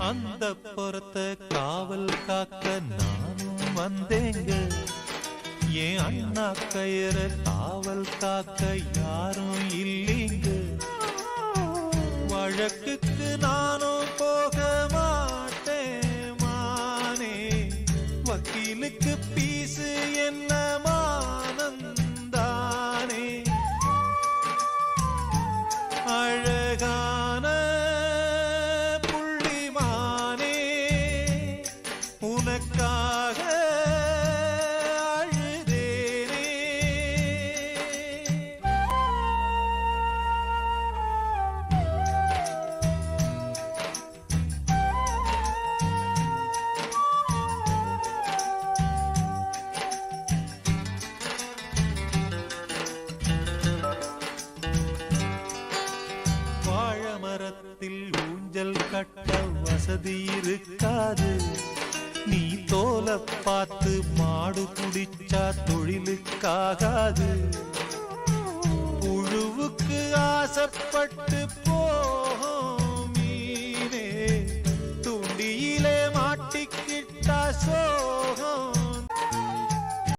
அந்த பொறத்த காவல் காக்க நானும் வந்தேங்க. என் அண்ணா கயிற காவல் காக்க யாரும் இல்லைங்க. வழக்குக்கு நானும் போக மாட்டேன் மானே. வக்கீலுக்கு பீசு என்ன மானந்தானே. அழகான புள்ளிமானே உனக்காக அழுதேனே. வாழமரத்தில் ஊஞ்சல் கட்ட வசதி இருக்காது. நீ தோலை பார்த்து மாடு குடிச்சா தொழிலுக்காகாது. புழுவுக்கு ஆசைப்பட்டு போ